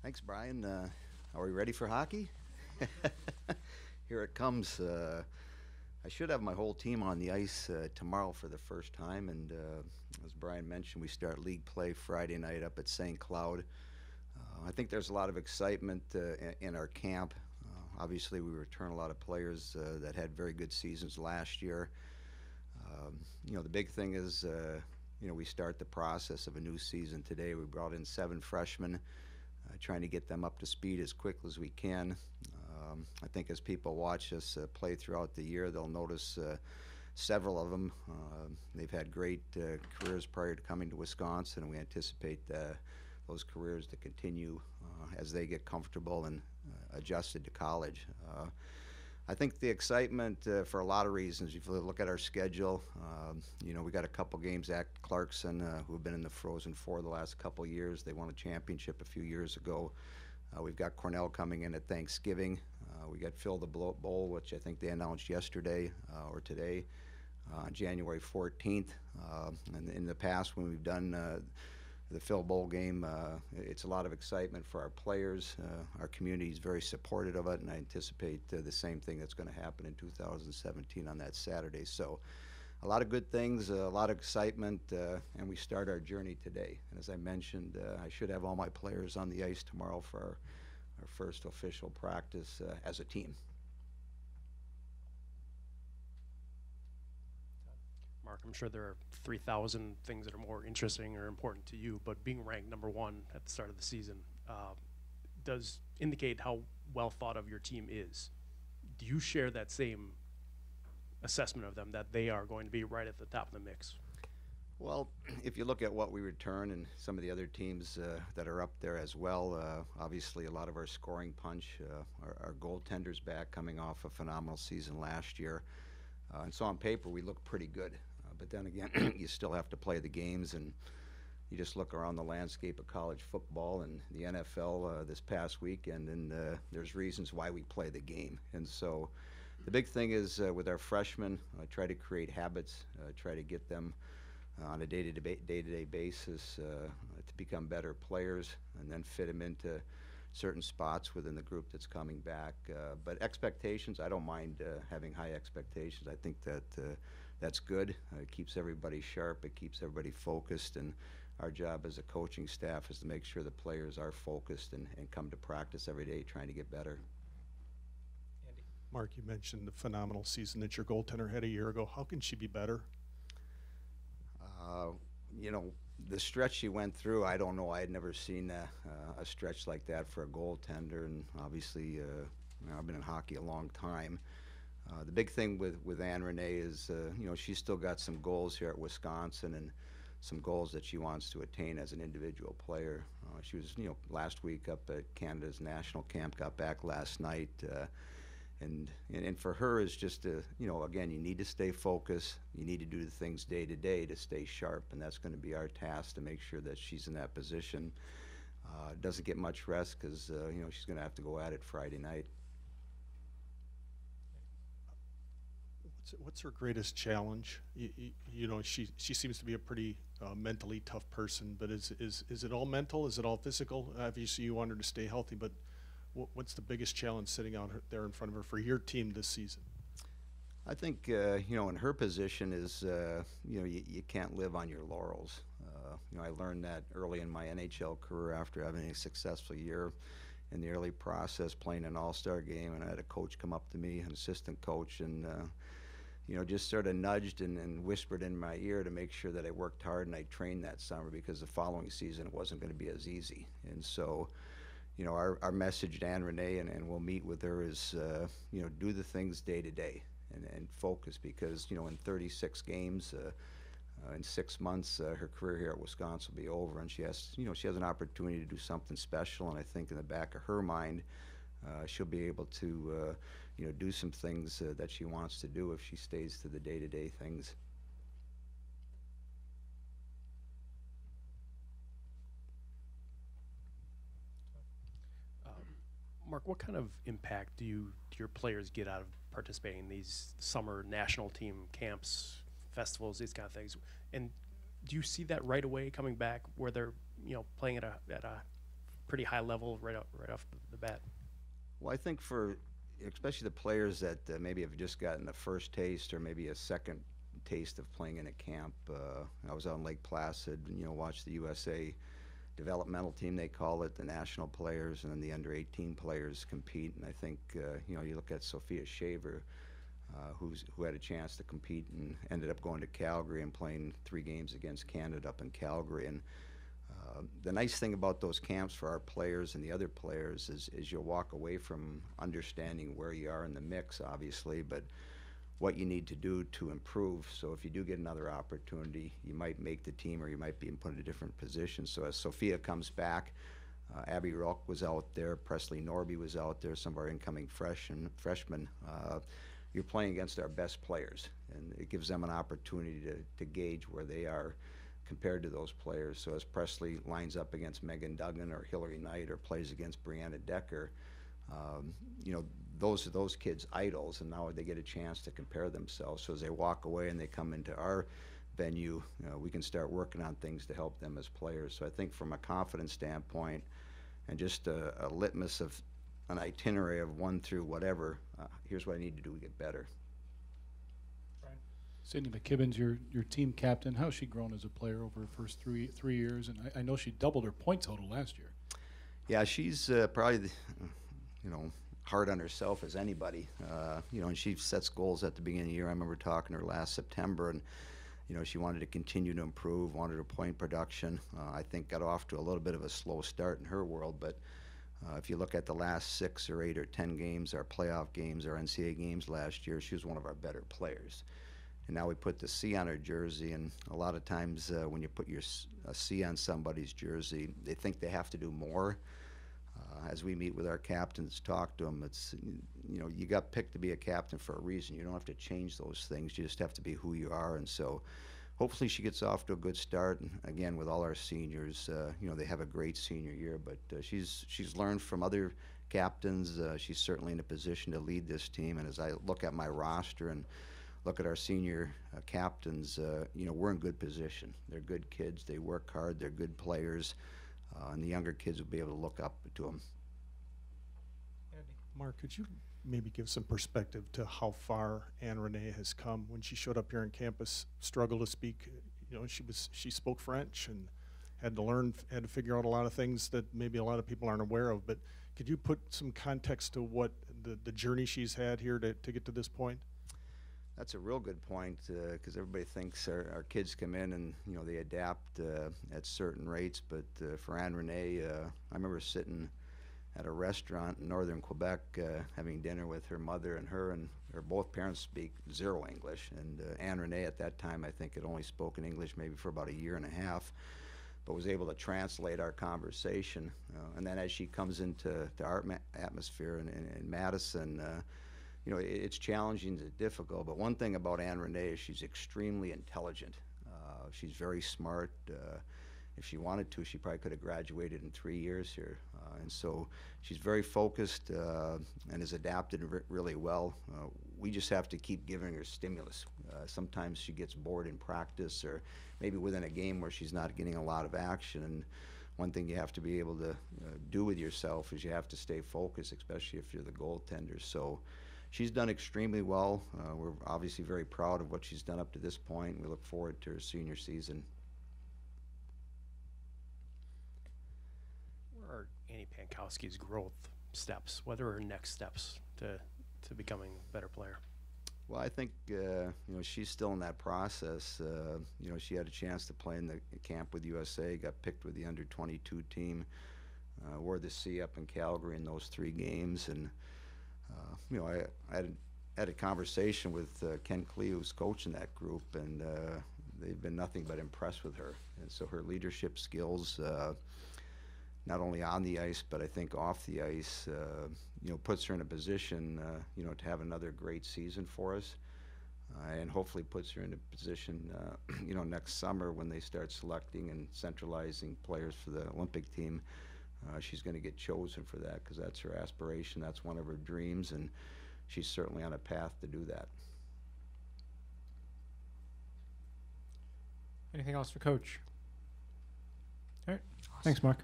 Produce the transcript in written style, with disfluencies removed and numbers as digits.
Thanks, Brian. Are we ready for hockey? Here it comes. I should have my whole team on the ice tomorrow for the first time, and as Brian mentioned, we start league play Friday night up at St. Cloud. I think there's a lot of excitement in our camp. Obviously, we return a lot of players that had very good seasons last year. The big thing is, we start the process of a new season today. We brought in 7 freshmen, trying to get them up to speed as quickly as we can. I think as people watch us play throughout the year, they'll notice several of them. They've had great careers prior to coming to Wisconsin, and we anticipate those careers to continue as they get comfortable and adjusted to college. I think the excitement for a lot of reasons. If you look at our schedule, we got a couple games at Clarkson who have been in the Frozen Four the last couple years. They won a championship a few years ago. We've got Cornell coming in at Thanksgiving. We got Phil the Bowl, which I think they announced yesterday or today, on January 14th. And in the past, when we've done the Phil Bowl game, it's a lot of excitement for our players. Our community is very supportive of it, and I anticipate the same thing that's going to happen in 2017 on that Saturday. So a lot of good things, a lot of excitement, and we start our journey today. And as I mentioned, I should have all my players on the ice tomorrow for our first official practice as a team. Mark, I'm sure there are 3,000 things that are more interesting or important to you, but being ranked #1 at the start of the season does indicate how well thought of your team is. Do you share that same assessment of them, that they are going to be right at the top of the mix? Well, if you look at what we return and some of the other teams that are up there as well, obviously a lot of our scoring punch, our goaltenders back coming off a phenomenal season last year. And so on paper, we look pretty good. But then again, you still have to play the games, and you just look around the landscape of college football and the NFL this past weekend, and there's reasons why we play the game. And so the big thing is with our freshmen, try to create habits, try to get them on a day-to-day basis to become better players, and then fit them into certain spots within the group that's coming back. But expectations, I don't mind having high expectations. I think that that's good. It keeps everybody sharp. It keeps everybody focused. And our job as a coaching staff is to make sure the players are focused and come to practice every day trying to get better. Andy. Mark, you mentioned the phenomenal season that your goaltender had a year ago. How can she be better? The stretch she went through, I don't know. I had never seen a stretch like that for a goaltender, and obviously, I've been in hockey a long time. The big thing with Anne Renee is, she's still got some goals here at Wisconsin and some goals that she wants to attain as an individual player. She was, last week up at Canada's national camp, got back last night. And for her is just to, again, you need to stay focused. You need to do the things day to day to stay sharp, and that's going to be our task to make sure that she's in that position. Doesn't get much rest because, she's going to have to go at it Friday night. What's her greatest challenge? She seems to be a pretty mentally tough person, but is it all mental? Is it all physical? Obviously, you want her to stay healthy, but what's the biggest challenge sitting out there in front of her for your team this season? I think, in her position is, you can't live on your laurels. I learned that early in my NHL career after having a successful year in the early process, playing an all-star game, and I had a coach come up to me, an assistant coach, and just sort of nudged and whispered in my ear to make sure that I worked hard and I trained that summer, because the following season it wasn't going to be as easy. And so, our message to Anne Renee, and we'll meet with her, is, do the things day to day and focus, because, in 36 games, in 6 months, her career here at Wisconsin will be over, and she has an opportunity to do something special. And I think in the back of her mind, she'll be able to, do some things that she wants to do if she stays to the day-to-day things. Mark, what kind of impact do your players get out of participating in these summer national team camps, festivals, these kind of things? And do you see that right away coming back, where they're playing at a pretty high level right off the bat. Well, I think for especially the players that maybe have just gotten the first taste or maybe a second taste of playing in a camp. I was out in Lake Placid, watched the USA developmental team, they call it, the national players, and then the under 18 players compete. And I think, you look at Sophia Shaver, who had a chance to compete and ended up going to Calgary and playing 3 games against Canada up in Calgary. And the nice thing about those camps for our players and the other players is you'll walk away from understanding where you are in the mix, obviously, but what you need to do to improve. So if you do get another opportunity, you might make the team or you might be put in a different position. So as Sophia comes back, Abby Rock was out there, Presley Norby was out there, some of our incoming freshmen. You're playing against our best players, and it gives them an opportunity to gauge where they are compared to those players. So as Presley lines up against Megan Duggan or Hillary Knight or plays against Brianna Decker, those are those kids' idols, and now they get a chance to compare themselves. So as they walk away and they come into our venue, we can start working on things to help them as players. So I think from a confidence standpoint and just a litmus of an itinerary of 1 through whatever, here's what I need to do to get better. Sydney McKibbins, your team captain, how's she grown as a player over her first three years? And I know she doubled her point total last year. Yeah, she's probably, hard on herself as anybody. And she sets goals at the beginning of the year. I remember talking to her last September, and she wanted to continue to improve, wanted her point production. I think got off to a little bit of a slow start in her world, but if you look at the last 6 or 8 or 10 games, our playoff games, our NCAA games last year, she was one of our better players. And now we put the C on her jersey, and a lot of times when you put a C on somebody's jersey, they think they have to do more. As we meet with our captains, talk to them, it's, you got picked to be a captain for a reason. You don't have to change those things. You just have to be who you are. And so hopefully she gets off to a good start. And again, with all our seniors, they have a great senior year, but she's learned from other captains. She's certainly in a position to lead this team. And as I look at my roster and look at our senior captains, we're in good position. They're good kids. They work hard. They're good players. And the younger kids will be able to look up to them. Mark, could you maybe give some perspective to how far Anne Renee has come? When she showed up here on campus, struggled to speak, she spoke French and had to figure out a lot of things that maybe a lot of people aren't aware of. But could you put some context to what the journey she's had here to get to this point? That's a real good point, because everybody thinks our kids come in and they adapt at certain rates. But for Anne Renee, I remember sitting at a restaurant in northern Quebec having dinner with her mother and her both parents speak 0 English. And Anne Renee at that time, I think, had only spoken English maybe for about a year and a half, but was able to translate our conversation. And then as she comes into our atmosphere in Madison, it's challenging, it's difficult, but one thing about Anne Renee is she's extremely intelligent. She's very smart. If she wanted to, she probably could have graduated in 3 years here. And so she's very focused and has adapted really well. We just have to keep giving her stimulus. Sometimes she gets bored in practice or maybe within a game where she's not getting a lot of action. And one thing you have to be able to do with yourself is you have to stay focused, especially if you're the goaltender. So she's done extremely well. We're obviously very proud of what she's done up to this point. We look forward to her senior season. Where are Annie Pankowski's growth steps? What are her next steps to becoming a better player? Well, I think she's still in that process. She had a chance to play in the camp with USA, got picked with the under-22 team, wore the C up in Calgary in those 3 games, and I had a conversation with Ken Klee, who's coaching that group, and they've been nothing but impressed with her. And so her leadership skills, not only on the ice, but I think off the ice, puts her in a position, to have another great season for us, and hopefully puts her in a position, next summer when they start selecting and centralizing players for the Olympic team. She's going to get chosen for that because that's her aspiration. That's one of her dreams, and she's certainly on a path to do that. Anything else for Coach? All right. Thanks, Mark.